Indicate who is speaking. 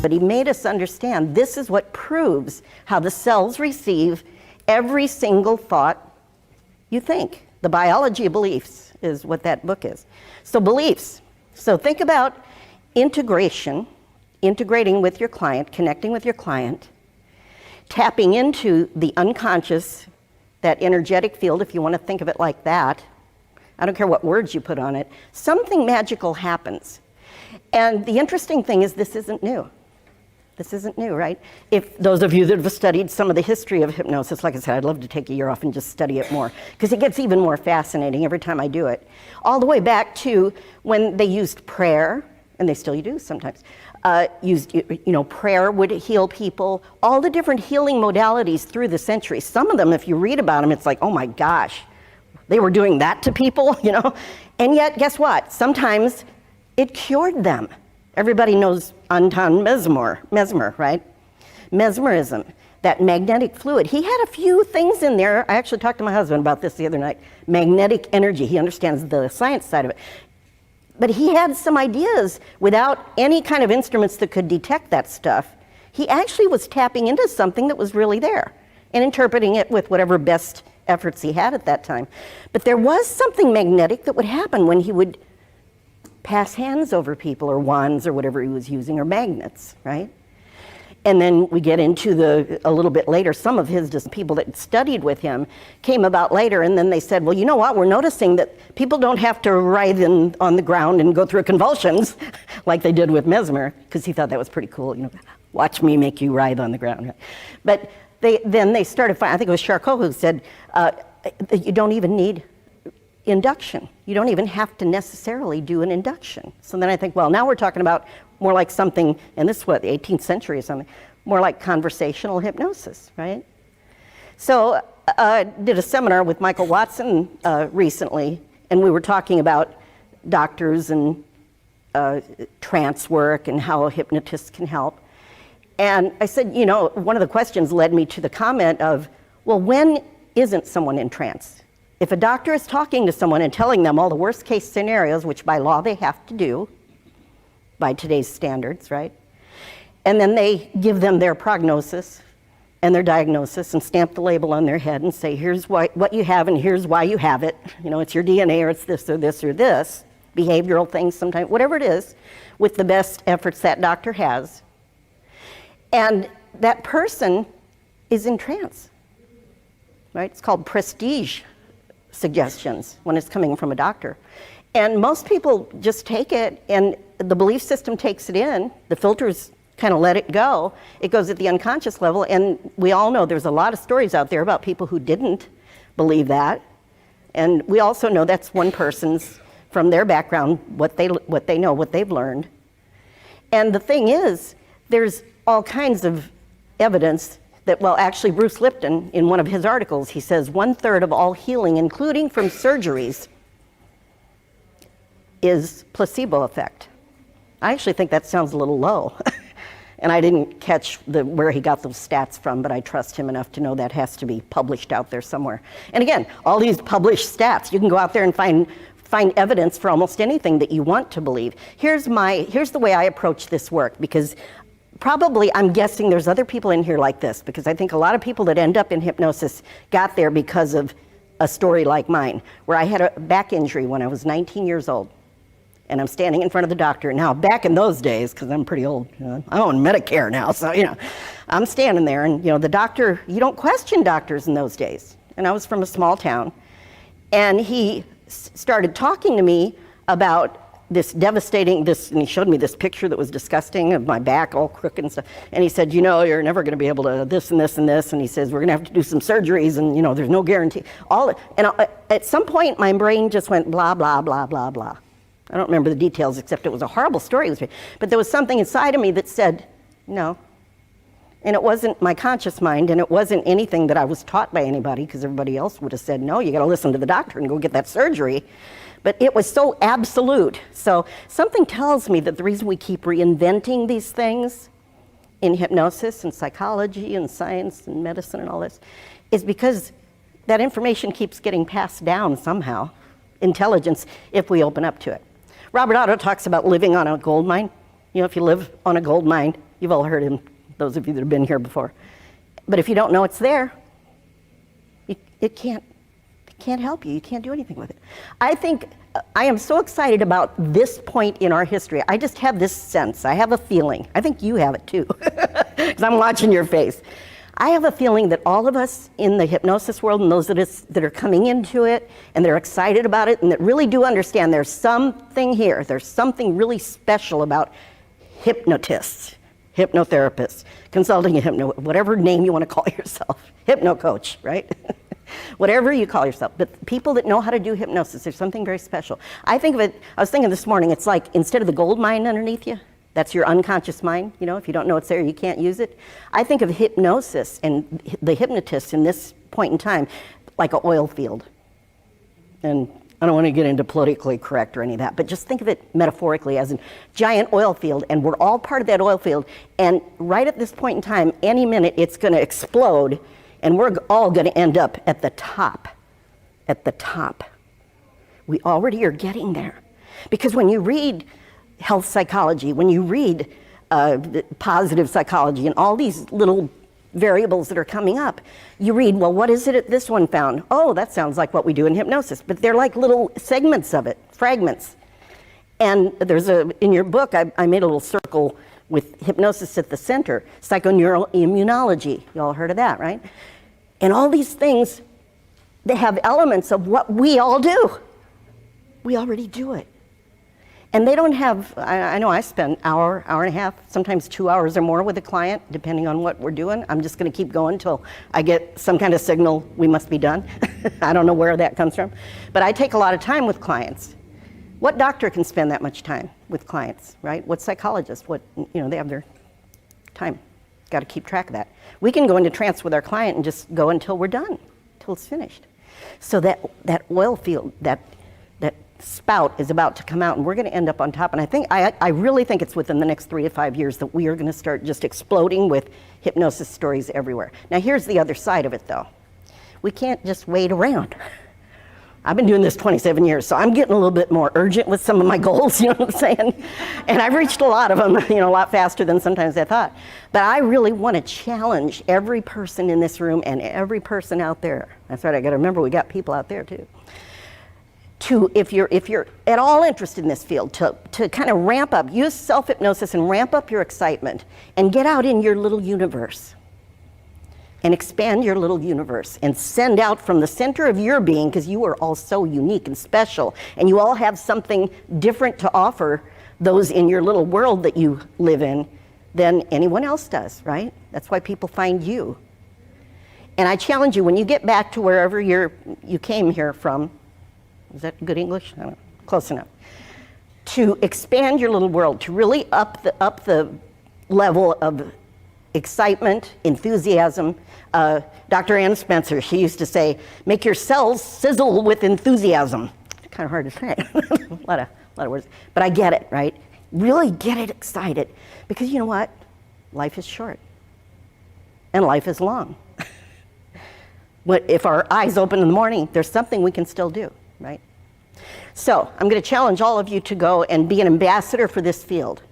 Speaker 1: but he made us understand this is what proves how the cells receive every single thought you think. The biology of beliefs is what that book is. So beliefs. So think about integration, integrating with your client, connecting with your client, tapping into the unconscious, that energetic field, if you want to think of it like that. I don't care what words you put on it. Something magical happens. And the interesting thing is this isn't new. This isn't new, right? If those of you that have studied some of the history of hypnosis, like I said, I'd love to take a year off and just study it more, because it gets even more fascinating every time I do it. All the way back to when they used prayer, and they still do sometimes. Prayer would heal people, all the different healing modalities through the centuries. Some of them, if you read about them, it's like, oh my gosh, they were doing that to people, And yet, guess what? Sometimes it cured them. Everybody knows Anton Mesmer, right? Mesmerism, that magnetic fluid. He had a few things in there. I actually talked to my husband about this the other night. Magnetic energy, he understands the science side of it. But he had some ideas without any kind of instruments that could detect that stuff. He actually was tapping into something that was really there and interpreting it with whatever best efforts he had at that time. But there was something magnetic that would happen when he would pass hands over people, or wands, or whatever he was using, or magnets, right? And then we get into a little bit later, some of his people that studied with him came about later, and then they said, well, you know what, we're noticing that people don't have to writhe on the ground and go through convulsions like they did with Mesmer, because he thought that was pretty cool, watch me make you writhe on the ground. Right? But then they started, I think it was Charcot who said, that you don't even need induction. You don't even have to necessarily do an induction. So then I think, well, now we're talking about more like something, and this is what, the 18th century or something, more like conversational hypnosis, right? So I did a seminar with Michael Watson recently, and we were talking about doctors and trance work and how hypnotists can help. And I said, one of the questions led me to the comment of, well, when isn't someone in trance? If a doctor is talking to someone and telling them all the worst case scenarios, which by law they have to do, by today's standards, right? And then they give them their prognosis and their diagnosis and stamp the label on their head and say, here's what you have and here's why you have it. It's your DNA, or it's this or this or this. Behavioral things sometimes, whatever it is, with the best efforts that doctor has. And that person is in trance, right? It's called prestige suggestions when it's coming from a doctor. And most people just take it, and the belief system takes it in. The filters kind of let it go. It goes at the unconscious level, and we all know there's a lot of stories out there about people who didn't believe that. And we also know that's one person's, from their background, what they know, what they've learned. And the thing is, there's all kinds of evidence that, well, actually Bruce Lipton, in one of his articles, he says 1/3 of all healing, including from surgeries, is placebo effect. I actually think that sounds a little low. And I didn't catch where he got those stats from, but I trust him enough to know that has to be published out there somewhere. And again, all these published stats, you can go out there and find evidence for almost anything that you want to believe. Here's the way I approach this work, because probably, I'm guessing there's other people in here like this, because I think a lot of people that end up in hypnosis got there because of a story like mine, where I had a back injury when I was 19 years old. And I'm standing in front of the doctor. Now, back in those days, because I'm pretty old, I'm on Medicare now, so, I'm standing there, and, the doctor, you don't question doctors in those days. And I was from a small town. And he started talking to me about this devastating, and he showed me this picture that was disgusting of my back all crooked and stuff. And he said, you're never going to be able to this and this and this. And he says, we're going to have to do some surgeries, and, there's no guarantee. At some point, my brain just went blah, blah, blah, blah, blah. I don't remember the details, except it was a horrible story. But there was something inside of me that said, no. And it wasn't my conscious mind, and it wasn't anything that I was taught by anybody, because everybody else would have said, no, you got to listen to the doctor and go get that surgery. But it was so absolute. So something tells me that the reason we keep reinventing these things in hypnosis and psychology and science and medicine and all this is because that information keeps getting passed down somehow, intelligence, if we open up to it. Robert Otto talks about living on a gold mine. If you live on a gold mine, You've all heard him, those of you that have been here before. But if you don't know it's there, it can't help you. You can't do anything with it. I am so excited about this point in our history. I just have this sense. I have a feeling. I think you have it too, because I'm watching your face. I have a feeling that all of us in the hypnosis world and those that are coming into it and they're excited about it and that really do understand there's something here. There's something really special about hypnotists, hypnotherapists, consulting whatever name you want to call yourself, hypno coach, right? Whatever you call yourself, but people that know how to do hypnosis, there's something very special. I think of it, I was thinking this morning, it's like instead of the gold mine underneath you, that's your unconscious mind, if you don't know it's there, you can't use it. I think of hypnosis and the hypnotist in this point in time like an oil field. And I don't want to get into politically correct or any of that, but just think of it metaphorically as a giant oil field, and we're all part of that oil field, and right at this point in time, any minute it's going to explode, and we're all going to end up at the top. At the top. We already are getting there. Because when you read health psychology, when you read positive psychology and all these little variables that are coming up, you read, well, what is it that this one found? Oh, that sounds like what we do in hypnosis. But they're like little segments of it, fragments. And in your book, I made a little circle with hypnosis at the center, psychoneural immunology. You all heard of that, right? And all these things, they have elements of what we all do. We already do it. And they don't have, I know I spend hour and a half, sometimes 2 hours or more with a client, depending on what we're doing. I'm just going to keep going until I get some kind of signal we must be done. I don't know where that comes from. But I take a lot of time with clients. What doctor can spend that much time with clients, right? What psychologist? They have their time. Got to keep track of that. We can go into trance with our client and just go until we're done, until it's finished. So that oil field, that spout is about to come out, and we're going to end up on top. And I really think it's within the next 3 to 5 years that we are going to start just exploding with hypnosis stories everywhere. Now here's the other side of it though. We can't just wait around. I've been doing this 27 years, so I'm getting a little bit more urgent with some of my goals, you know what I'm saying? And I've reached a lot of them, a lot faster than sometimes I thought. But I really want to challenge every person in this room and every person out there. That's right, I got to remember we got people out there too. If you're at all interested in this field, to kind of ramp up, use self-hypnosis and ramp up your excitement and get out in your little universe and expand your little universe and send out from the center of your being, because you are all so unique and special and you all have something different to offer those in your little world that you live in than anyone else does, right? That's why people find you. And I challenge you, when you get back to wherever you came here from, is that good English? I don't know, close enough. To expand your little world, to really up the level of excitement, enthusiasm. Dr. Ann Spencer, she used to say, make your cells sizzle with enthusiasm. It's kind of hard to say, a lot of words, but I get it, right? Really get it excited, because you know what? Life is short, and life is long. If our eyes open in the morning, there's something we can still do, right? So I'm going to challenge all of you to go and be an ambassador for this field.